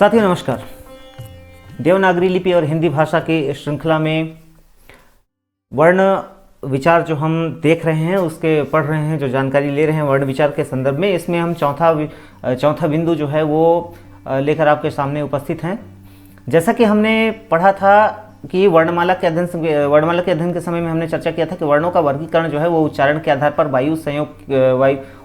साथियों नमस्कार। देवनागरी लिपि और हिंदी भाषा की श्रृंखला में वर्ण विचार जो हम देख रहे हैं, उसके पढ़ रहे हैं, जो जानकारी ले रहे हैं वर्ण विचार के संदर्भ में, इसमें हम चौथा बिंदु जो है वो लेकर आपके सामने उपस्थित हैं। जैसा कि हमने पढ़ा था कि वर्णमाला के अध्ययन के समय में हमने चर्चा किया था कि वर्णों का वर्गीकरण जो है वो उच्चारण के आधार पर,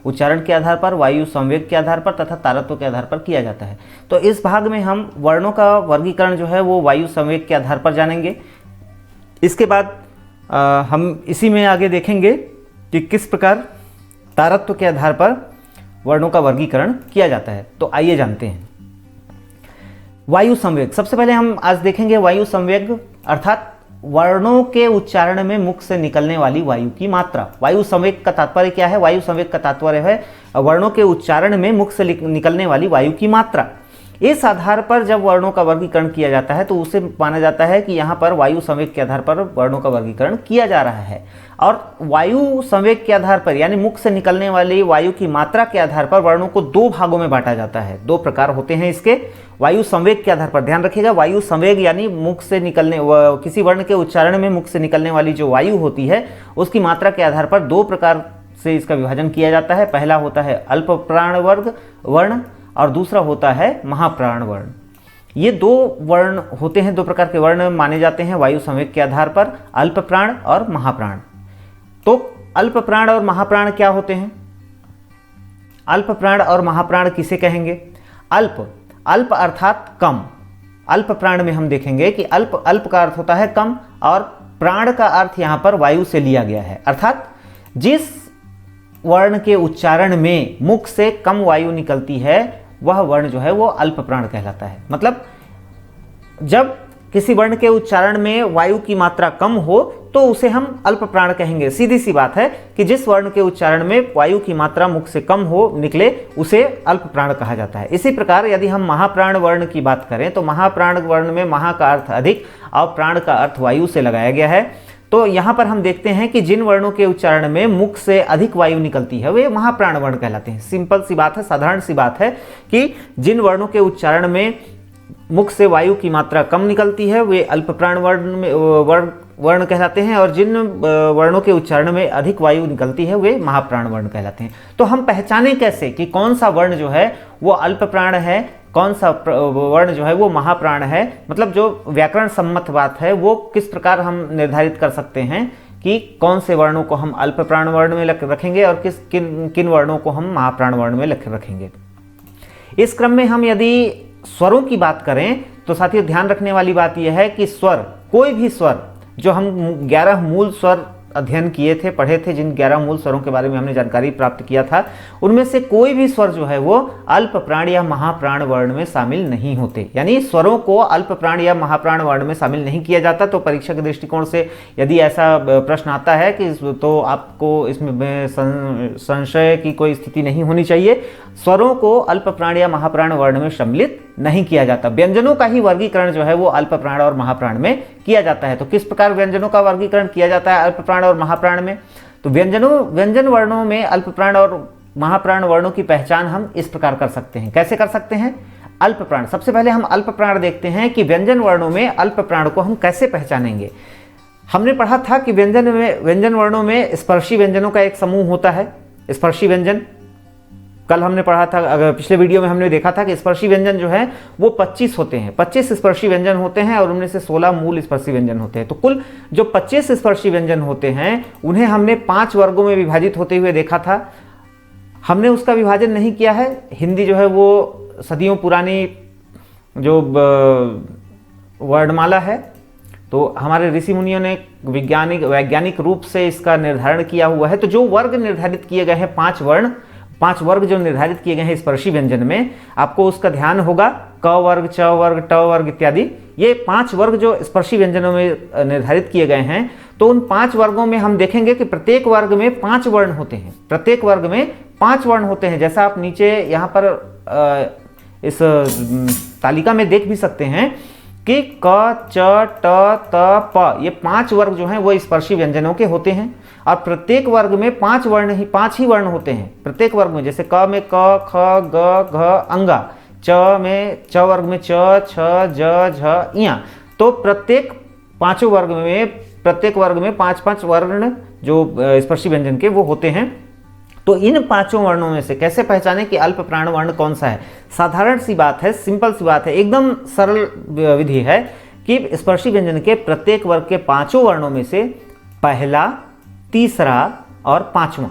उच्चारण के आधार पर, वायु संवेग के आधार पर तथा तारत्व के आधार पर किया जाता है। तो इस भाग में हम वर्णों का वर्गीकरण जो है वो वायु संवेग के आधार पर जानेंगे। इसके बाद हम इसी में आगे देखेंगे कि किस प्रकार तारत्व के आधार पर वर्णों का वर्गीकरण किया जाता है। तो आइए जानते हैं वायु संवेग। सबसे पहले हम आज देखेंगे वायु संवेग, अर्थात वर्णों के उच्चारण में मुख से निकलने वाली वायु की मात्रा। वायु संवेग का तात्पर्य क्या है? वायु संवेग का तात्पर्य है वर्णों के उच्चारण में मुख से निकलने वाली वायु की मात्रा। इस आधार पर जब वर्णों का वर्गीकरण किया जाता है तो उसे माना जाता है कि यहाँ पर वायु संवेग के आधार पर वर्णों का वर्गीकरण किया जा रहा है। और वायु संवेग के आधार पर यानी मुख से निकलने वाली वायु की मात्रा के आधार पर वर्णों को दो भागों में बांटा जाता है। दो प्रकार होते हैं इसके। वायु संवेग के आधार पर ध्यान रखिएगा, वायु संवेग यानी मुख से निकलने, किसी वर्ण के उच्चारण में मुख से निकलने वाली जो वायु होती है उसकी मात्रा के आधार पर दो प्रकार से इसका विभाजन किया जाता है। पहला होता है अल्प प्राण वर्ग वर्ण और दूसरा होता है महाप्राण वर्ण। ये दो वर्ण होते हैं, दो प्रकार के वर्ण माने जाते हैं वायु संवेग के आधार पर, अल्प प्राण और महाप्राण। तो अल्प प्राण और महाप्राण क्या होते हैं? अल्प प्राण और महाप्राण किसे कहेंगे? अल्प अर्थात कम। अल्प प्राण में हम देखेंगे कि अल्प का अर्थ होता है कम और प्राण का अर्थ यहाँ पर वायु से लिया गया है। अर्थात जिस वर्ण के उच्चारण में मुख से कम वायु निकलती है वह वर्ण जो है वो अल्प प्राण कहलाता है। मतलब जब किसी वर्ण के उच्चारण में वायु की मात्रा कम हो तो उसे हम अल्प प्राण कहेंगे। सीधी सी बात है कि जिस वर्ण के उच्चारण में वायु की मात्रा मुख से कम हो निकले उसे अल्प प्राण कहा जाता है। इसी प्रकार यदि हम महाप्राण वर्ण की बात करें तो महाप्राण वर्ण में महा का अर्थ अधिक और प्राण का अर्थ वायु से लगाया गया है। तो यहाँ पर हम देखते हैं कि जिन वर्णों के उच्चारण में मुख से अधिक वायु निकलती है वे महाप्राण वर्ण कहलाते हैं। सिंपल सी बात है, साधारण सी बात है कि जिन वर्णों के उच्चारण में मुख से वायु की मात्रा कम निकलती है वे अल्प प्राण वर्ण कहलाते हैं और जिन वर्णों के उच्चारण में अधिक वायु निकलती है वे महाप्राण वर्ण कहलाते हैं। तो हम पहचानें कैसे कि कौन सा वर्ण जो है वो अल्प प्राण है, कौन सा वर्ण जो है वो महाप्राण है? मतलब जो व्याकरण सम्मत बात है वो किस प्रकार हम निर्धारित कर सकते हैं कि कौन से वर्णों को हम अल्प प्राण वर्ण में रखेंगे और किन वर्णों को हम महाप्राण वर्ण में रखेंगे। इस क्रम में हम यदि स्वरों की बात करें तो साथियों ध्यान रखने वाली बात यह है कि स्वर, कोई भी स्वर, जो हम 11 मूल स्वर अध्ययन किए थे, पढ़े थे, जिन 11 मूल स्वरों के बारे में हमने जानकारी प्राप्त किया था, उनमें से कोई भी स्वर जो है वो अल्प प्राण या महाप्राण वर्ण में शामिल नहीं होते। यानी स्वरों को अल्प प्राण या महाप्राण वर्ण में शामिल नहीं किया जाता। तो परीक्षा के दृष्टिकोण से यदि ऐसा प्रश्न आता है कि तो आपको इसमें संशय की कोई स्थिति नहीं होनी चाहिए। स्वरों को अल्प प्राण या महाप्राण वर्ण में सम्मिलित नहीं किया जाता। व्यंजनों का ही वर्गीकरण जो है वो अल्प प्राण और महाप्राण में किया जाता है। तो किस प्रकार व्यंजनों का वर्गीकरण किया जाता है अल्प प्राण और महाप्राण में? तो व्यंजन वर्णों में अल्प प्राण और महाप्राण वर्णों की पहचान हम इस प्रकार कर सकते हैं। कैसे कर सकते हैं? अल्प प्राण, सबसे पहले हम अल्प प्राण देखते हैं कि व्यंजन वर्णों में अल्प प्राण को हम कैसे पहचानेंगे। हमने पढ़ा था कि व्यंजन वर्णों में स्पर्शी व्यंजनों का एक समूह होता है। स्पर्शी व्यंजन कल हमने पढ़ा था, अगर पिछले वीडियो में हमने देखा था कि स्पर्शी व्यंजन जो है वो 25 होते हैं। 25 स्पर्शी व्यंजन होते हैं और उनमें से 16 मूल स्पर्शी व्यंजन होते हैं। तो कुल जो 25 स्पर्शी व्यंजन होते हैं उन्हें हमने 5 वर्गों में विभाजित होते हुए देखा था। हमने उसका विभाजन नहीं किया है। हिंदी जो है वो सदियों पुरानी जो वर्णमाला है, तो हमारे ऋषि मुनियों ने वैज्ञानिक रूप से इसका निर्धारण किया हुआ है। तो जो वर्ग निर्धारित किए गए हैं, 5 वर्ग जो निर्धारित किए गए हैं स्पर्शी व्यंजन में, आपको उसका ध्यान होगा। क वर्ग, च वर्ग, ट वर्ग इत्यादि, ये 5 वर्ग जो स्पर्शी व्यंजनों में निर्धारित किए गए हैं। तो उन 5 वर्गों में हम देखेंगे कि प्रत्येक वर्ग में 5 वर्ण होते हैं। प्रत्येक वर्ग में 5 वर्ण होते हैं। जैसा आप नीचे यहाँ पर इस तालिका में देख भी सकते हैं कि क, च, ट, त, प, ये 5 वर्ग जो हैं वो स्पर्शी व्यंजनों के होते हैं। और प्रत्येक वर्ग में 5 ही वर्ण होते हैं। प्रत्येक वर्ग में, जैसे क में क, ख, ग, घ, अंगा, च वर्ग में च, छ, ज, झ, इया। तो प्रत्येक पांचों वर्ग में, प्रत्येक वर्ग में 5-5 वर्ण जो स्पर्शी व्यंजन के वो होते हैं। तो इन पांचों वर्णों में से कैसे पहचाने कि अल्प प्राण वर्ण कौन सा है? साधारण सी बात है, सिंपल सी बात है, एकदम सरल विधि है कि स्पर्शी व्यंजन के प्रत्येक वर्ग के पांचों वर्णों में से पहला, तीसरा और पांचवा,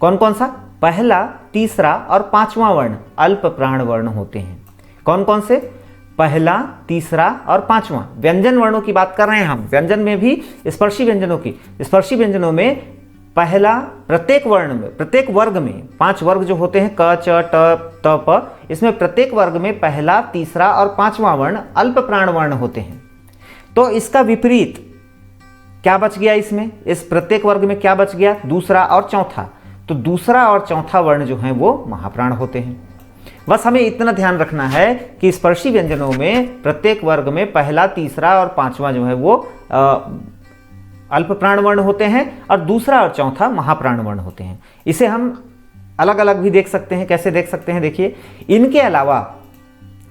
कौन कौन सा? पहला, तीसरा और पांचवा वर्ण अल्प प्राण वर्ण होते हैं। कौन कौन से? पहला, तीसरा और पांचवा। व्यंजन वर्णों की बात कर रहे हैं हम, व्यंजन में भी स्पर्शी व्यंजनों की। स्पर्शी व्यंजनों में पहला, प्रत्येक वर्ण में, प्रत्येक वर्ग में 5 वर्ग जो होते हैं क, च, ट, त, प, इसमें प्रत्येक वर्ग में पहला, तीसरा और पांचवा वर्ण अल्प प्राण वर्ण होते हैं। तो इसका विपरीत क्या बच गया इसमें? इस प्रत्येक वर्ग में क्या बच गया? दूसरा और चौथा। तो दूसरा और चौथा वर्ण जो है वो महाप्राण होते हैं। बस हमें इतना ध्यान रखना है कि स्पर्शी व्यंजनों में प्रत्येक वर्ग में पहला, तीसरा और पांचवा जो है वो अल्प प्राण वर्ण होते हैं और दूसरा और चौथा महाप्राण वर्ण होते हैं। इसे हम अलग अलग भी देख सकते हैं। कैसे देख सकते हैं? देखिए, इनके अलावा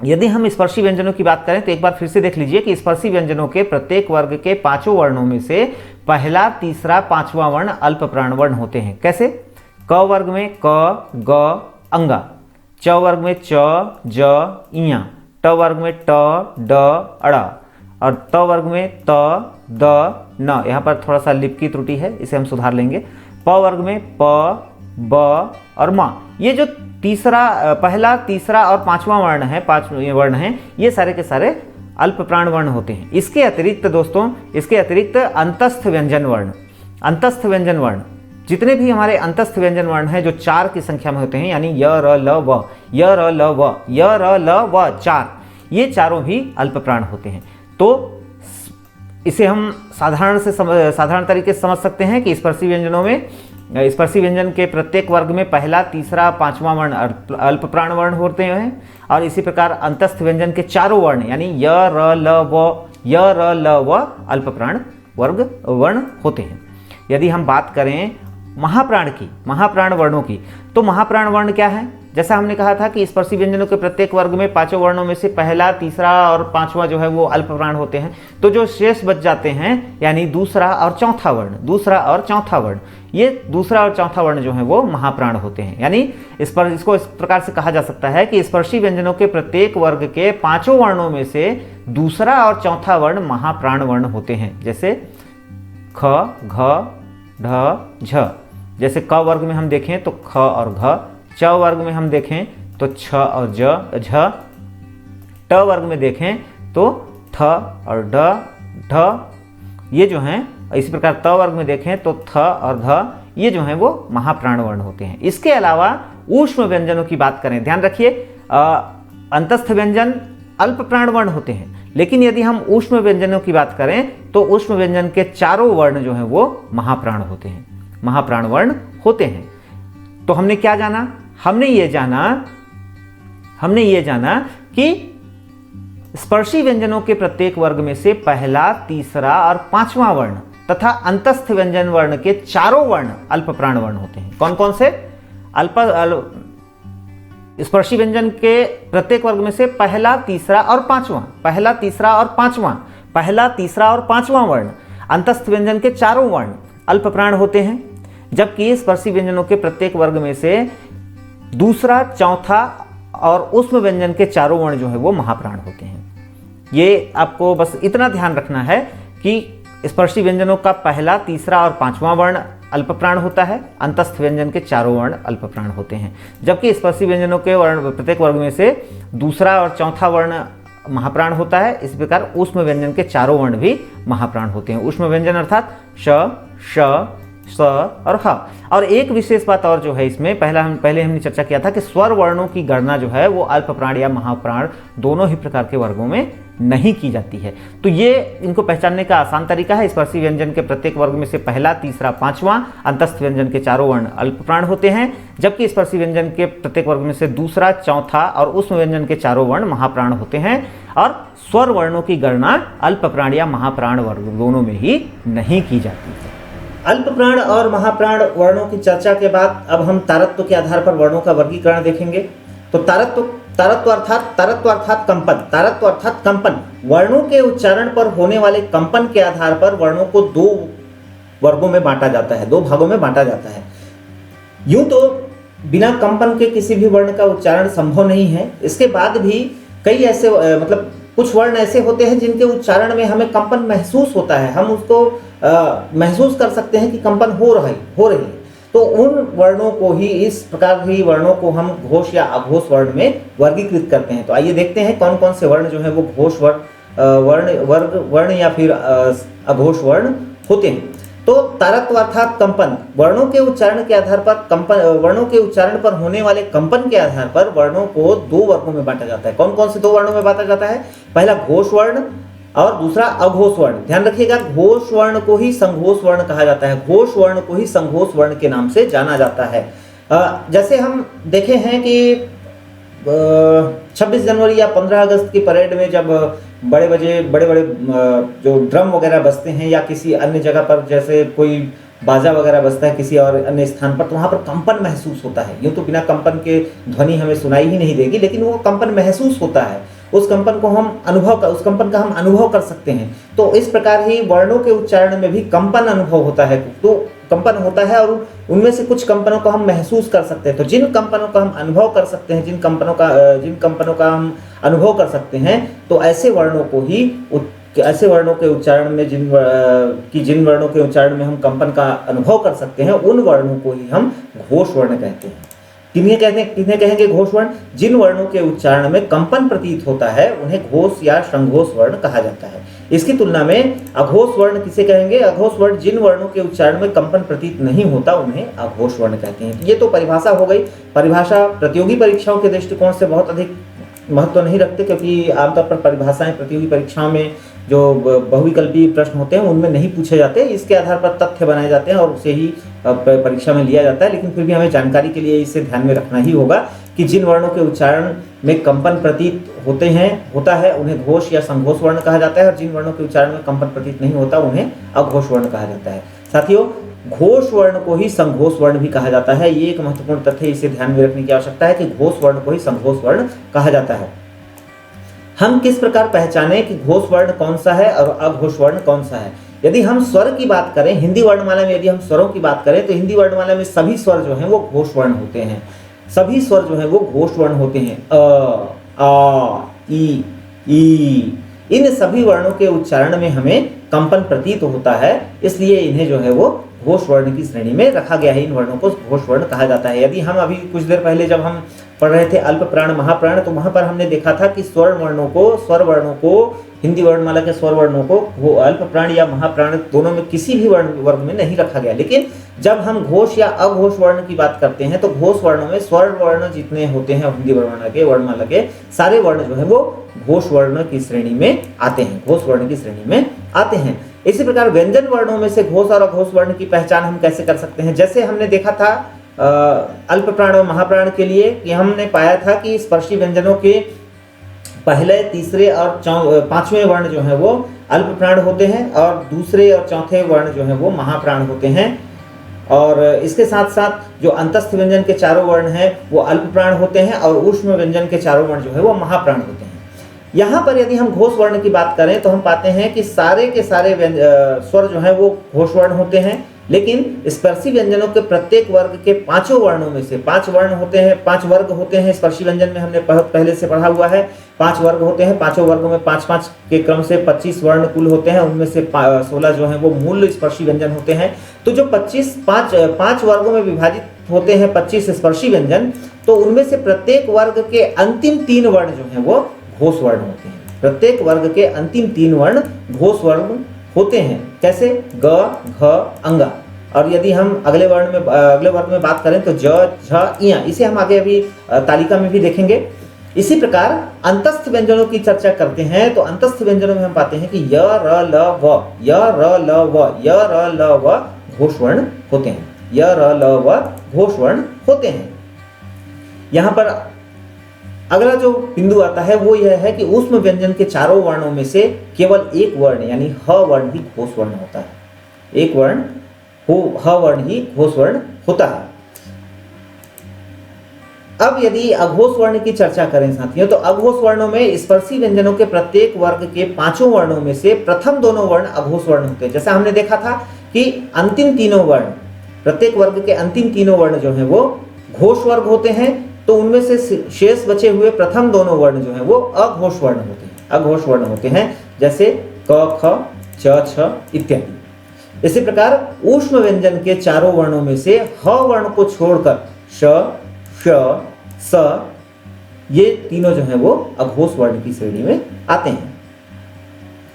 यदि हम स्पर्शी व्यंजनों की बात करें तो एक बार फिर से देख लीजिए कि स्पर्शी व्यंजनों के प्रत्येक वर्ग के पांचों वर्णों में से पहला, तीसरा, पांचवा वर्ण अल्प प्राण वर्ण होते हैं। कैसे? क वर्ग में क, ग, अंगा, च वर्ग में च, ज, इया, ट वर्ग में ट, ड, अड़ा और त वर्ग में त, द, न। यहाँ पर थोड़ा सा लिप की त्रुटि है, इसे हम सुधार लेंगे। प वर्ग में प, ब और म। ये जो तीसरा, पहला, तीसरा और पांचवा वर्ण है, 5 वर्ण हैं, ये सारे के सारे अल्प प्राण वर्ण होते हैं। इसके अतिरिक्त दोस्तों, इसके अतिरिक्त अंतस्थ व्यंजन वर्ण, अंतस्थ व्यंजन वर्ण, जितने भी हमारे अंतस्थ व्यंजन वर्ण हैं जो 4 की संख्या में होते हैं, यानी य, र, ल, व, य, र, ल, व, य, र, ल, व, 4, ये चारों भी अल्प प्राण होते हैं। तो इसे हम साधारण तरीके से समझ सकते हैं कि स्पर्शी व्यंजनों में, स्पर्शी व्यंजन के प्रत्येक वर्ग में पहला, तीसरा, पांचवा वर्ण अल्प प्राण वर्ण होते हैं और इसी प्रकार अंतस्थ व्यंजन के चारों वर्ण यानी य, र, ल, व, य, र, ल, व अल्प प्राण वर्ग वर्ण होते हैं। यदि हम बात करें महाप्राण की, महाप्राण वर्णों की, तो महाप्राण वर्ण क्या है? जैसा हमने कहा था कि स्पर्शी व्यंजनों के प्रत्येक वर्ग में पांचों वर्णों में से पहला, तीसरा और पांचवा जो है वो अल्प प्राण होते हैं। तो जो शेष बच जाते हैं यानी दूसरा और चौथा वर्ण, दूसरा और चौथा वर्ण, ये दूसरा और चौथा वर्ण जो है वो महाप्राण होते हैं। यानी इसको इस प्रकार से कहा जा सकता है कि स्पर्शी व्यंजनों के प्रत्येक वर्ग के पांचों वर्णों में से दूसरा और चौथा वर्ण महाप्राण वर्ण होते हैं। जैसे ख, घ, ढ, झ। जैसे क वर्ग में हम देखें तो ख और घ, च वर्ग में हम देखें तो छ और ज, झ, ट वर्ग में देखें तो थ और ड, ढ, ये जो हैं। इसी प्रकार त वर्ग में देखें तो थ और ध, ये जो हैं वो महाप्राण वर्ण होते हैं। इसके अलावा ऊष्म व्यंजनों की बात करें, ध्यान रखिए, अंतस्थ व्यंजन अल्प प्राण वर्ण होते हैं, लेकिन यदि हम ऊष्म व्यंजनों की बात करें तो ऊष्म व्यंजन के चारों वर्ण जो हैं वो महाप्राण होते हैं, महाप्राण वर्ण होते हैं। तो हमने क्या जाना? हमने ये जाना कि स्पर्शी व्यंजनों के प्रत्येक वर्ग में से पहला, तीसरा और पांचवा वर्ण तथा अंतस्थ व्यंजन वर्ण के चारों वर्ण अल्प प्राण वर्ण होते हैं। कौन कौन से? स्पर्शी व्यंजन के प्रत्येक वर्ग में से पहला, तीसरा और पांचवा, पहला, तीसरा और पांचवा, पहला, तीसरा और पांचवा वर्ण, अंतस्थ व्यंजन के चारों वर्ण अल्प प्राण होते हैं। जबकि स्पर्शी व्यंजनों के प्रत्येक वर्ग में से दूसरा, चौथा और ऊष्म व्यंजन के चारों वर्ण जो है वो महाप्राण होते हैं। ये आपको बस इतना ध्यान रखना है कि स्पर्शी व्यंजनों का पहला, तीसरा और पांचवा वर्ण अल्प प्राण होता है, अंतस्थ व्यंजन के चारों वर्ण अल्प प्राण होते हैं। जबकि स्पर्शी व्यंजनों के वर्ण प्रत्येक वर्ग में से दूसरा और चौथा वर्ण महाप्राण होता है। इस प्रकार ऊष्म व्यंजन के चारों वर्ण भी महाप्राण होते हैं। ऊष्म व्यंजन अर्थात श, श, स और ह। और एक विशेष बात और जो है इसमें, पहले हमने चर्चा किया था कि स्वर वर्णों की गणना जो है वो अल्प प्राण या महाप्राण दोनों ही प्रकार के वर्गों में नहीं की जाती है। तो ये इनको पहचानने का आसान तरीका है। स्पर्शी व्यंजन के प्रत्येक वर्ग में से पहला, तीसरा, पांचवा, अंतस्थ व्यंजन के चारों वर्ण अल्प प्राण होते हैं, जबकि स्पर्शी व्यंजन के प्रत्येक वर्ग में से दूसरा, चौथा और ऊष्म व्यंजन के चारों वर्ण महाप्राण होते हैं। और स्वर वर्णों की गणना अल्प प्राण या महाप्राण वर्ग दोनों में ही नहीं की जाती है। अल्प प्राण और महाप्राण वर्णों की चर्चा के बाद अब हम तारत्व के आधार पर वर्णों का वर्गीकरण देखेंगे। तो तारत्व तारत्व अर्थात कंपन। तारत्व अर्थात कंपन। वर्णों के उच्चारण पर होने वाले कंपन के आधार पर वर्णों को दो वर्गों में बांटा जाता है, दो भागों में बांटा जाता है। यूं तो बिना कंपन के किसी भी वर्ण का उच्चारण संभव नहीं है। इसके बाद भी कई ऐसे मतलब कुछ वर्ण ऐसे होते हैं जिनके उच्चारण में हमें कंपन महसूस होता है, हम उसको महसूस कर सकते हैं कि कंपन हो रही है। तो उन वर्णों को ही, इस प्रकार ही वर्णों को हम घोष या अघोष वर्ण में वर्गीकृत करते हैं। तो आइए देखते हैं कौन कौन से वर्ण जो है वो घोष वर्ण या फिर अघोष वर्ण होते हैं। तो तारत्व अर्थात कंपन। वर्णों के उच्चारण के आधार पर वर्णों के उच्चारण पर होने वाले कंपन के आधार पर वर्णों को दो वर्गों में बांटा जाता है। कौन कौन से दो वर्णों में बांटा जाता है? पहला घोष वर्ण और दूसरा अघोष वर्ण। ध्यान रखिएगा, घोष वर्ण को ही संघोष वर्ण कहा जाता है, घोष वर्ण को ही संघोष वर्ण के नाम से जाना जाता है। जैसे हम देखे हैं कि 26 जनवरी या 15 अगस्त की परेड में जब बड़े बड़े जो ड्रम वगैरह बजते हैं या किसी अन्य जगह पर जैसे कोई बाजा वगैरह बजता है किसी और अन्य स्थान पर, तो वहाँ पर कंपन महसूस होता है। यूँ तो बिना कंपन के ध्वनि हमें सुनाई ही नहीं देगी, लेकिन वो कंपन महसूस होता है। उस कंपन का हम अनुभव कर सकते हैं। तो इस प्रकार ही वर्णों के उच्चारण में भी कंपन अनुभव होता है। तो कंपन होता है और उनमें से कुछ कंपनों को हम महसूस कर सकते हैं। तो जिन कंपनों का हम अनुभव कर सकते हैं, जिन कंपनों का हम अनुभव कर सकते हैं, तो ऐसे वर्णों के उच्चारण में जिन वर्णों के उच्चारण में हम कंपन का अनुभव कर सकते हैं, उन वर्णों को ही हम घोष वर्ण कहते हैं। किन्हें कहेंगे घोष वर्ण? जिन वर्णों के उच्चारण में कंपन प्रतीत होता है उन्हें घोष या संघोष वर्ण कहा जाता है। इसकी तुलना में अघोष वर्ण किसे कहेंगे? अघोष वर्ण जिन वर्णों के उच्चारण में कंपन प्रतीत नहीं होता उन्हें अघोष वर्ण कहते हैं। ये तो परिभाषा हो गई। परिभाषा प्रतियोगी परीक्षाओं के दृष्टिकोण से बहुत अधिक महत्व नहीं रखते, क्योंकि आमतौर पर परिभाषाएं प्रतियोगी परीक्षाओं में जो बहुविकल्पी प्रश्न होते हैं उनमें नहीं पूछे जाते। इसके आधार पर तथ्य बनाए जाते हैं और उसे ही परीक्षा में लिया जाता है। लेकिन फिर भी हमें जानकारी के लिए इसे ध्यान में रखना ही होगा कि जिन वर्णों के उच्चारण में कंपन प्रतीत होता है उन्हें घोष या संघोष वर्ण कहा जाता है, और जिन वर्णों के उच्चारण में कंपन प्रतीत नहीं होता उन्हें अघोष वर्ण कहा जाता है। साथियों, घोष वर्ण को ही संघोष वर्ण भी कहा जाता है। ये एक महत्वपूर्ण तथ्य है, इसे ध्यान में रखने की आवश्यकता है कि घोष वर्ण को ही संघोष वर्ण कहा जाता है। हम किस प्रकार पहचानें कि घोष वर्ण कौन सा है और अघोष वर्ण कौन सा है? यदि हम स्वर की बात करें, हिंदी वर्णमाला में यदि हम स्वरों की बात करें, तो हिंदी वर्णमाला में सभी स्वर जो हैं वो घोष वर्ण होते हैं। सभी स्वर जो हैं वो घोष वर्ण होते हैं। अ, आ, ई। इन सभी वर्णों के उच्चारण में हमें कंपन प्रतीत होता है, इसलिए इन्हें जो है वो घोष वर्ण की श्रेणी में रखा गया है। इन वर्णों को घोष वर्ण कहा जाता है। यदि हम अभी कुछ देर पहले जब हम पढ़ रहे थे अल्प प्राण महाप्राण, तो वहां पर हमने देखा था कि स्वर वर्णों को हिंदी वर्णमाला के स्वर वर्णों को वो अल्प प्राण या महाप्राण दोनों में किसी भी वर्ग में नहीं रखा गया। लेकिन जब हम घोष या अघोष वर्ण की बात करते हैं तो घोष वर्णों में स्वर वर्ण जितने होते हैं हिंदी वर्णमाला के सारे वर्ण जो है वो घोष वर्ण की श्रेणी में आते हैं। इसी प्रकार व्यंजन वर्णों में से घोष और अघोष वर्ण की पहचान हम कैसे कर सकते हैं? जैसे हमने देखा था अल्प प्राण और महाप्राण के लिए कि हमने पाया था कि स्पर्शी व्यंजनों के पहले, तीसरे और पांचवें वर्ण जो है वो अल्प प्राण होते हैं और दूसरे और चौथे वर्ण जो है वो महाप्राण होते हैं। और इसके साथ साथ जो अंतस्थ व्यंजन के चारों वर्ण हैं वो अल्प प्राण होते हैं और ऊष्म व्यंजन के चारों वर्ण जो है वो महाप्राण होते हैं। यहाँ पर यदि हम घोष वर्ण की बात करें तो हम पाते हैं कि सारे के सारे स्वर जो है वो घोष वर्ण होते हैं, लेकिन स्पर्शी व्यंजनों के प्रत्येक वर्ग के पांचों वर्णों में से 5 वर्ग होते हैं। स्पर्शी व्यंजन में हमने पहले से पढ़ा हुआ है 5 वर्ग होते हैं। पांचों वर्गों में 5-5 के क्रम से 25 वर्ण कुल होते हैं। उनमें से 16 जो हैं वो मूल स्पर्शी व्यंजन होते हैं। तो जो 5 वर्गों में विभाजित होते हैं 25 स्पर्शी व्यंजन, तो उनमें से प्रत्येक वर्ग के अंतिम 3 वर्ण जो हैं वो घोष वर्ण होते हैं। प्रत्येक वर्ग के अंतिम 3 वर्ण घोष वर्ण होते हैं। कैसे? ग, घ, अंगा। और यदि हम अगले वर्ग में बात करें तो ज, झ, इया। इसे हम आगे अभी तालिका में भी देखेंगे। इसी प्रकार अंतस्थ व्यंजनों की चर्चा करते हैं तो अंतस्थ व्यंजनों में हम पाते हैं कि य, र, ल, व घोष वर्ण होते हैं। य, र, ल, व घोष वर्ण होते हैं। यहाँ पर अगला जो बिंदु आता है वो यह है कि ऊष्म व्यंजन के चारों वर्णों में से केवल एक वर्ण यानी ह वर्ण ही घोष वर्ण होता है। एक वर्ण ह वर्ण ही घोष वर्ण होता है। अब यदि अघोष वर्ण की चर्चा करें साथियों, तो अघोष वर्णों में स्पर्शी व्यंजनों के प्रत्येक वर्ग के 5 वर्णों में से प्रथम दोनों वर्ण अघोष वर्ण होते हैं। जैसा हमने देखा था कि अंतिम तीनों वर्ण, प्रत्येक वर्ग के अंतिम तीनों वर्ण जो है वो घोष वर्ग होते हैं, तो उनमें से शेष बचे हुए प्रथम दोनों वर्ण जो है वो अघोष वर्ण होते हैं, अघोष वर्ण होते हैं, जैसे क, ख, च, छ इत्यादि। इसी प्रकार ऊष्म व्यंजन के चारों वर्णों में से ह वर्ण को छोड़कर श, श, स ये तीनों जो है वो अघोष वर्ण की श्रेणी में आते हैं,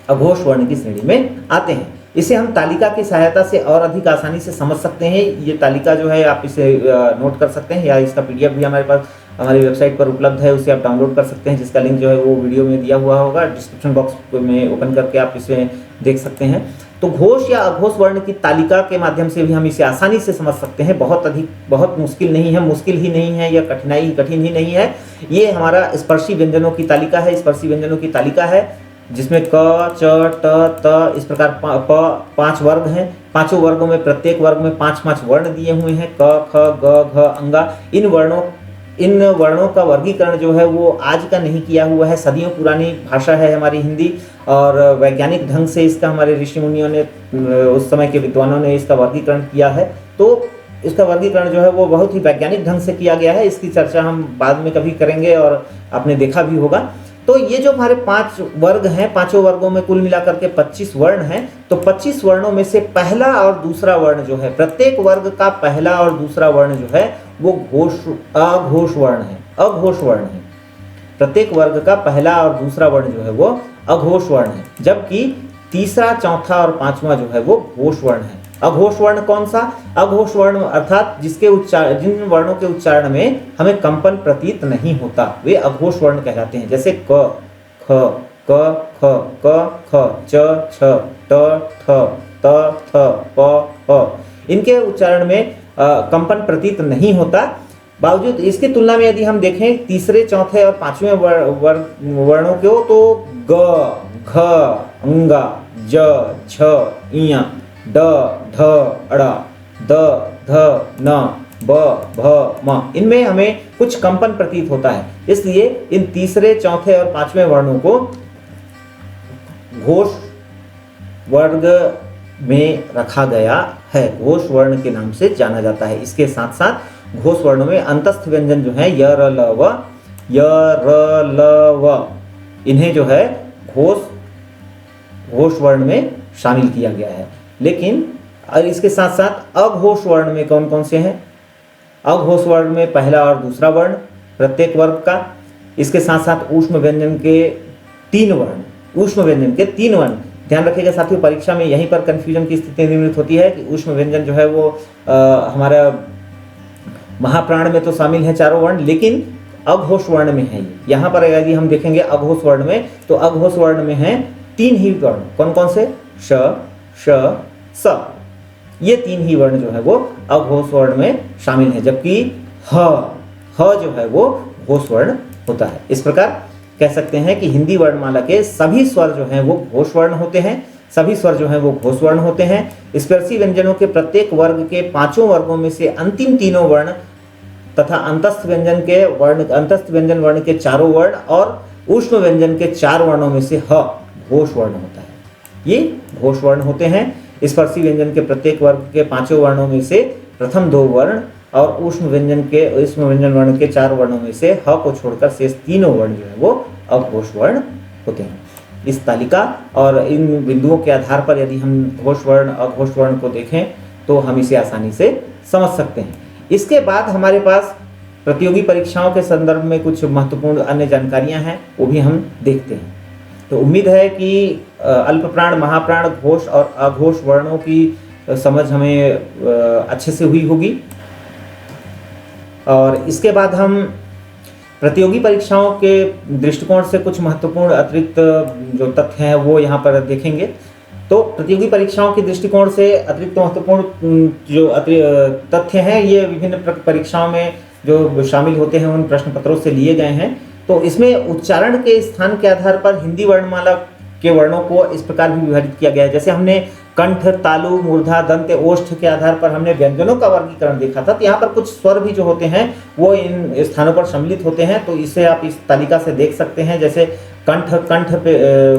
अघोष वर्ण की श्रेणी में आते हैं। इसे हम तालिका की सहायता से और अधिक आसानी से समझ सकते हैं। ये तालिका जो है आप इसे नोट कर सकते हैं, या इसका PDF भी हमारे पास हमारी वेबसाइट पर उपलब्ध है, उसे आप डाउनलोड कर सकते हैं, जिसका लिंक जो है वो वीडियो में दिया हुआ होगा, डिस्क्रिप्शन बॉक्स में ओपन करके आप इसे देख सकते हैं। तो घोष या अघोष वर्ण की तालिका के माध्यम से भी हम इसे आसानी से समझ सकते हैं। बहुत मुश्किल नहीं है, मुश्किल ही नहीं है, या कठिन ही नहीं है। ये हमारा स्पर्शी व्यंजनों की तालिका है, स्पर्शी व्यंजनों की तालिका है, जिसमें क, च, ट, त इस प्रकार 5 वर्ग हैं। पांचों वर्गों में प्रत्येक वर्ग में 5 वर्ण दिए हुए हैं, क, ख, ग, घ, अंगा। इन वर्णों का वर्गीकरण जो है वो आज का नहीं किया हुआ है, सदियों पुरानी भाषा है हमारी हिंदी, और वैज्ञानिक ढंग से इसका हमारे ऋषि मुनियों ने, उस समय के विद्वानों ने इसका वर्गीकरण किया है। तो इसका वर्गीकरण जो है वो बहुत ही वैज्ञानिक ढंग से किया गया है। इसकी चर्चा हम बाद में कभी करेंगे, और आपने देखा भी होगा। तो ये जो हमारे 5 वर्ग हैं, पांचों वर्गों में कुल मिलाकर के 25 वर्ण हैं। तो 25 वर्णों में से पहला और दूसरा वर्ण जो है, प्रत्येक वर्ग का पहला और दूसरा वर्ण जो है वो अघोष वर्ण है, अघोष वर्ण है। प्रत्येक वर्ग का पहला और दूसरा वर्ण जो है वो अघोष वर्ण है, जबकि तीसरा, चौथा और पांचवा जो है वो घोष वर्ण है। अघोष वर्ण कौन सा? अघोष वर्ण अर्थात जिन वर्णों के उच्चारण में हमें कंपन प्रतीत नहीं होता, वे अघोष वर्ण कहलाते हैं। जैसे क, ख, क, ख, क, ख, च, छ, ट, ठ, त, थ, प, फ। इनके उच्चारण में कंपन प्रतीत नहीं होता। बावजूद इसकी तुलना में यदि हम देखें तीसरे, चौथे और पांचवें वर्णों को, तो ग, घ, अंगा, ज, छ, इया, ड, ढ, अड़ा, द, ध, न, ब, भ, म, इनमें हमें कुछ कंपन प्रतीत होता है। इसलिए इन तीसरे, चौथे और पांचवें वर्णों को घोष वर्ग में रखा गया है, घोष वर्ण के नाम से जाना जाता है। इसके साथ साथ घोष वर्णों में अंतस्थ व्यंजन जो है य, र, ल, व, य, र, ल, व, इन्हें जो है घोष वर्ण में शामिल किया गया है। लेकिन इसके साथ साथ अघोष वर्ण में कौन कौन से हैं? अघोष वर्ण में पहला और दूसरा वर्ण प्रत्येक वर्ग का। इसके साथ साथ ऊष्म व्यंजन के 3 वर्ण, ऊष्म व्यंजन के 3 वर्ण। ध्यान रखिएगा साथियों, परीक्षा में यहीं पर कंफ्यूजन की स्थिति निर्मित होती है कि ऊष्म व्यंजन जो है वो हमारा महाप्राण में तो शामिल है 4 वर्ण, लेकिन अघोष वर्ण में है। यहाँ पर यदि हम देखेंगे अघोष वर्ण में, तो अघोष वर्ण में है 3 ही वर्ण। कौन कौन से? श, श, स, ये 3 ही वर्ण जो है वो अघोष वर्ण में शामिल है, जबकि ह जो है वो घोष वर्ण होता है। इस प्रकार कह सकते हैं कि हिंदी वर्णमाला के सभी स्वर जो हैं वो घोष वर्ण होते हैं, सभी स्वर जो हैं वो घोष वर्ण होते हैं। स्पर्शी व्यंजनों के प्रत्येक वर्ग के 5 वर्गों में से अंतिम 3 वर्ण तथा अंतस्थ व्यंजन वर्ण के 4 वर्ण और ऊष्म व्यंजन के 4 वर्णों में से ह घोष वर्ण होता है। ये घोष वर्ण होते हैं। स्पर्शी व्यंजन के प्रत्येक वर्ग के 5 वर्णों में से प्रथम 2 वर्ण और ऊष्म व्यंजन वर्ण के 4 वर्णों में से ह को छोड़कर शेष 3 वर्ण जो है वो अघोष वर्ण होते हैं। इस तालिका और इन बिंदुओं के आधार पर यदि हम घोष वर्ण अघोष वर्ण को देखें तो हम इसे आसानी से समझ सकते हैं। इसके बाद हमारे पास प्रतियोगी परीक्षाओं के संदर्भ में कुछ महत्वपूर्ण अन्य जानकारियां हैं, वो भी हम देखते हैं। तो उम्मीद है कि अल्प प्राण, महाप्राण, घोष और अघोष वर्णों की समझ हमें अच्छे से हुई होगी। और इसके बाद हम प्रतियोगी परीक्षाओं के दृष्टिकोण से कुछ महत्वपूर्ण अतिरिक्त जो तथ्य हैं वो यहाँ पर देखेंगे। तो प्रतियोगी परीक्षाओं के दृष्टिकोण से अतिरिक्त महत्वपूर्ण जो तथ्य हैं ये विभिन्न परीक्षाओं में जो शामिल होते हैं उन प्रश्न पत्रों से लिए गए हैं। तो इसमें उच्चारण के स्थान के आधार पर हिंदी वर्णमाला के वर्णों को इस प्रकार भी विभाजित किया गया है। जैसे हमने कंठ, तालु, मूर्धा, दंत, ओष्ठ के आधार पर हमने व्यंजनों का वर्गीकरण देखा था। तो यहाँ पर कुछ स्वर भी जो होते हैं वो इन स्थानों पर सम्मिलित होते हैं। तो इसे आप इस तालिका से देख सकते हैं। जैसे कंठ,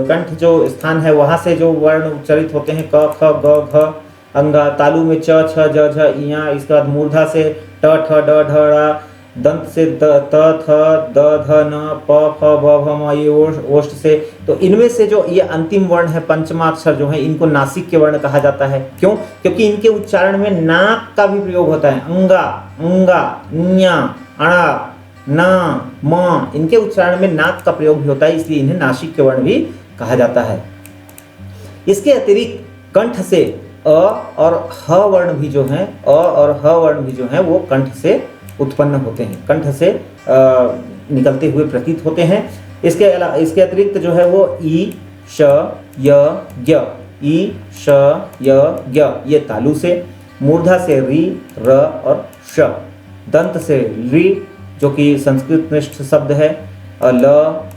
कंठ जो स्थान है वहाँ से जो वर्ण उच्चारित होते हैं क, ख, ग, घ, अंगा। तालु में च, छ, ज, झ, इया। इसके बाद मूर्धा से ट, ठ, ड, ढ, ड़। दंत से द, त, थ, द, ध, न, प, फ, ब, भ, म। ये ओष्ठ से, तो इनमें से जो ये अंतिम वर्ण है पंचमाक्षर जो है, इनको नासिक के वर्ण कहा जाता है। क्यों? क्योंकि इनके उच्चारण में नाक का भी प्रयोग होता है। अंगा, अंगा, ञ, अणा, न, म, इनके उच्चारण में नाक का प्रयोग भी होता है, इसलिए इन्हें नासिक के वर्ण भी कहा जाता है। इसके अतिरिक्त कंठ से अ और ह वर्ण भी जो हैं, अ और ह वर्ण भी जो हैं वो कंठ से उत्पन्न होते हैं, कंठ से निकलते हुए प्रतीत होते हैं। इसके अतिरिक्त जो है वो ई, श, य, य, ई, श, य, ये तालु से। मूर्धा से री, र और श। दंत से री जो कि संस्कृत निष्ठ शब्द है, ल,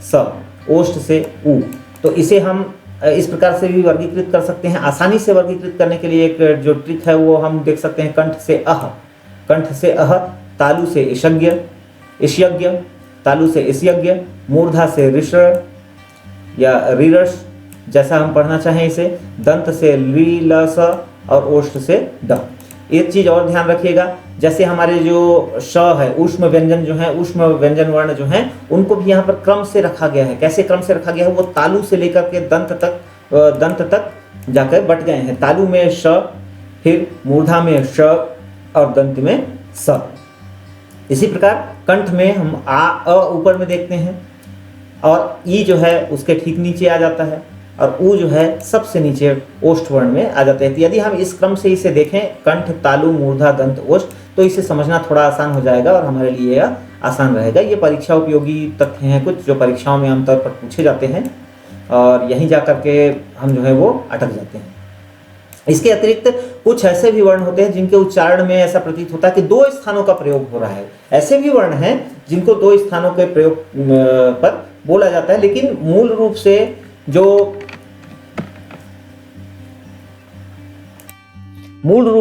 स। ओष्ठ से उ। तो इसे हम इस प्रकार से भी वर्गीकृत कर सकते हैं। आसानी से वर्गीकृत करने के लिए एक जो ट्रिक है वो हम देख सकते हैं। कंठ से अह, कंठ से अह। तालु से ईशज्ञ, ईशयज्ञ। तालु से ईशयज्ञ। मूर्धा से ऋष या रीरस, जैसा हम पढ़ना चाहें इसे। दंत से ली, ल, स और ओष्ठ से ड। एक चीज और ध्यान रखिएगा, जैसे हमारे जो श है, ऊष्म व्यंजन जो है, ऊष्म व्यंजन वर्ण जो हैं, उनको भी यहाँ पर क्रम से रखा गया है। कैसे क्रम से रखा गया है? वो तालु से लेकर के दंत तक जाकर बट गए हैं। तालु में श, फिर मूर्धा में श और दंत में स। इसी प्रकार कंठ में हम अ ऊपर में देखते हैं और ई जो है उसके ठीक नीचे आ जाता है और उ जो है सबसे नीचे ओष्ठ वर्ण में आ जाता है। तो यदि हम इस क्रम से इसे देखें, कंठ, तालु, मूर्धा, दंत, ओष्ठ, तो इसे समझना थोड़ा आसान हो जाएगा और हमारे लिए यह आसान रहेगा। ये परीक्षा उपयोगी तथ्य हैं कुछ जो परीक्षाओं में आमतौर पर पूछे जाते हैं और यहीं जा कर के हम जो है वो अटक जाते हैं। इसके अतिरिक्त कुछ ऐसे भी वर्ण होते हैं जिनके उच्चारण में ऐसा प्रतीत होता है कि दो स्थानों का प्रयोग हो रहा है। ऐसे भी वर्ण हैं जिनको दो स्थानों के प्रयोग पर बोला जाता है, लेकिन मूल रूप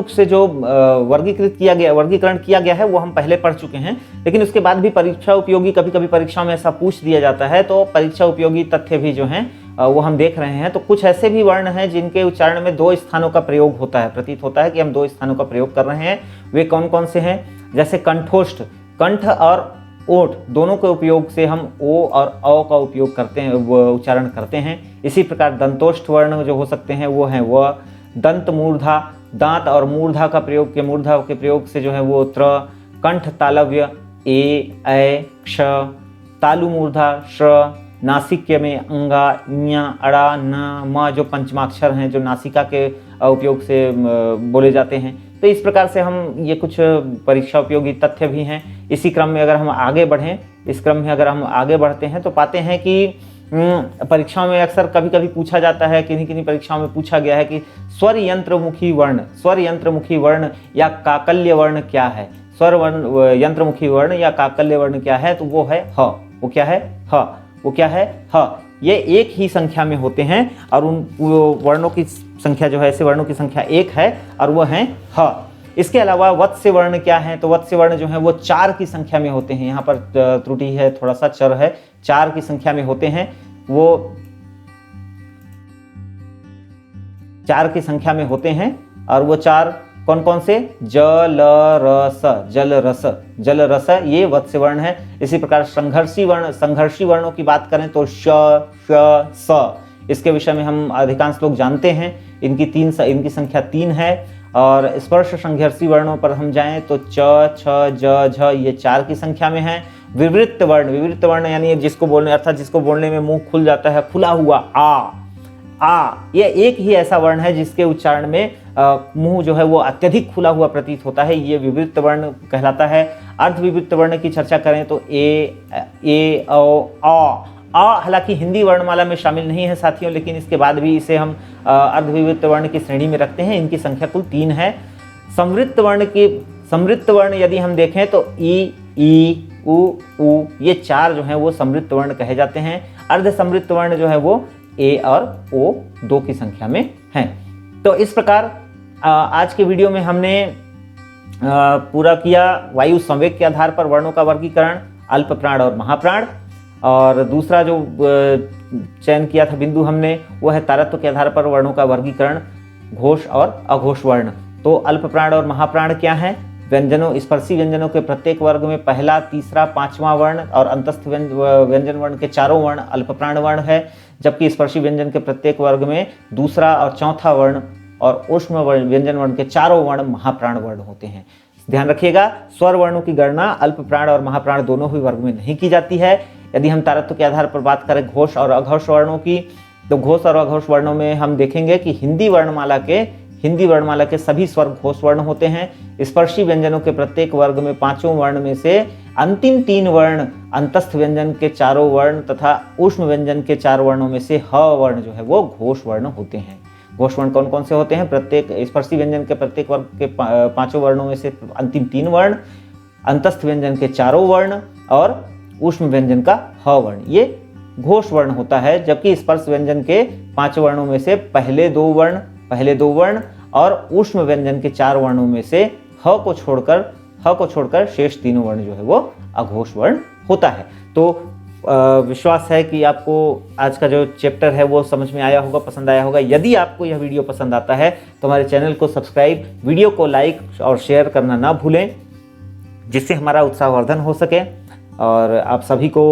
से जो वर्गीकरण किया गया है वो हम पहले पढ़ चुके हैं। लेकिन उसके बाद भी परीक्षा उपयोगी, कभी कभी परीक्षा में ऐसा पूछ दिया जाता है, तो परीक्षा उपयोगी तथ्य भी जो हैं वो हम देख रहे हैं। तो कुछ ऐसे भी वर्ण हैं जिनके उच्चारण में दो स्थानों का प्रयोग होता है, प्रतीत होता है कि हम दो स्थानों का प्रयोग कर रहे हैं। वे कौन कौन से हैं? जैसे कंठोष्ठ, कंठ और ओठ दोनों के उपयोग से हम ओ और अ का उपयोग करते हैं, उच्चारण करते हैं। इसी प्रकार दंतोष्ठ वर्ण जो हो सकते हैं वो हैं व। दंत, मूर्धा, दांत और मूर्धा के प्रयोग से जो है वो त्र। कंठ तालव्य ए, ऐ, क्ष। तालु मूर्धा श्र। नासिक्य में अंगा, ञ, अड़ा, न, म जो पंचमाक्षर हैं जो नासिका के उपयोग से बोले जाते हैं। तो इस प्रकार से हम ये कुछ परीक्षा उपयोगी तथ्य भी हैं। इसी क्रम में अगर हम आगे बढ़ें, इस क्रम में अगर हम आगे बढ़ते हैं तो पाते हैं कि परीक्षाओं में अक्सर कभी कभी पूछा जाता है, किन्हीं परीक्षाओं में पूछा गया है कि स्वर यंत्रमुखी वर्ण या काकल्य वर्ण क्या है? स्वर वर्ण यंत्रमुखी वर्ण या काकल्य वर्ण क्या है? तो वो है ह। वो क्या है? ह। वो क्या है? ह। ये एक ही संख्या में होते हैं और उन वर्णों की संख्या जो है, ऐसे वर्णों की संख्या एक है और वो है ह। इसके अलावा वत्स्य वर्ण क्या है? तो वत्स्य वर्ण जो है वो 4 की संख्या में होते हैं। यहाँ पर त्रुटि है, थोड़ा सा चर है, 4 की संख्या में होते हैं। वो 4 की संख्या में होते हैं और वो 4 कौन कौन से? जल रस, ये वत्स्य वर्ण है। इसी प्रकार संघर्षी वर्णों की बात करें तो श, स, इसके विषय में हम अधिकांश लोग जानते हैं। इनकी संख्या 3 है। और स्पर्श संघर्षी वर्णों पर हम जाएं तो च, छ, ज, झ, ये 4 की संख्या में है। विवृत वर्ण यानी जिसको बोलने में मुंह खुल जाता है, खुला हुआ आ, ये एक ही ऐसा वर्ण है जिसके उच्चारण में मुंह जो है वो अत्यधिक खुला हुआ प्रतीत होता है, ये विवृत वर्ण कहलाता है। अर्धविवृत वर्ण की चर्चा करें तो ए, औ, आ हालांकि हिंदी वर्णमाला में शामिल नहीं है साथियों, लेकिन इसके बाद भी इसे हम अर्धविवृत वर्ण की श्रेणी में रखते हैं। इनकी संख्या कुल 3 है। समृत वर्ण यदि हम देखें तो ई, उ, ये 4 जो हैं वो समृत वर्ण कहे जाते हैं। अर्ध समृत वर्ण जो है वो ए और ओ 2 की संख्या में हैं। तो इस प्रकार आज के वीडियो में हमने पूरा किया वायु संवेग के आधार पर वर्णों का वर्गीकरण, अल्प प्राण और महाप्राण। और दूसरा जो चयन किया था बिंदु हमने, वो है तारत्व के आधार पर वर्णों का वर्गीकरण, घोष और अघोष वर्ण। तो अल्प प्राण और महाप्राण क्या है? व्यंजनों, स्पर्शी व्यंजनों के प्रत्येक वर्ग में पहला, तीसरा, पांचवां वर्ण और अंतस्थ व्यंजन वर्ण के चारों वर्ण अल्प प्राण वर्ण है, जबकि स्पर्शी व्यंजन के प्रत्येक वर्ग में दूसरा और चौथा वर्ण और ऊष्म व्यंजन वर्ण के चारों वर्ण महाप्राण वर्ण होते हैं। ध्यान रखिएगा, स्वर वर्णों की गणना अल्प प्राण और महाप्राण दोनों ही वर्ग में नहीं की जाती है। यदि हम तारत्व के आधार पर बात करें घोष और अघोष वर्णों की, तो घोष और अघोष वर्णों में हम देखेंगे कि हिंदी वर्णमाला के सभी स्वर घोष वर्ण होते हैं। स्पर्शी व्यंजनों के प्रत्येक वर्ग में पांचों वर्ण में से अंतिम 3 वर्ण अंतस्थ व्यंजन के चारों वर्ण तथा ऊष्म व्यंजन के 4 वर्णों में से ह वर्ण जो है वो घोष वर्ण होते हैं। घोष वर्ण कौन कौन से होते हैं? प्रत्येक स्पर्शी व्यंजन के प्रत्येक वर्ग के पांचों वर्णों में से अंतिम 3 वर्ण, अंतस्थ व्यंजन के चारों वर्ण और ऊष्म व्यंजन का ह वर्ण, ये घोष वर्ण होता है। जबकि स्पर्श व्यंजन के 5 वर्णों में से पहले दो वर्ण और ऊष्म व्यंजन के 4 वर्णों में से ह को छोड़कर शेष तीनों वर्ण जो है वो अघोष वर्ण होता है। तो विश्वास है कि आपको आज का जो चैप्टर है वो समझ में आया होगा, पसंद आया होगा। यदि आपको यह वीडियो पसंद आता है तो हमारे चैनल को सब्सक्राइब, वीडियो को लाइक और शेयर करना ना भूलें, जिससे हमारा उत्साहवर्धन हो सके। और आप सभी को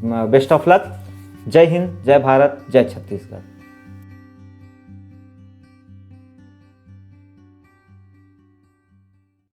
बेस्ट ऑफ लक। जय हिंद, जय भारत, जय छत्तीसगढ़।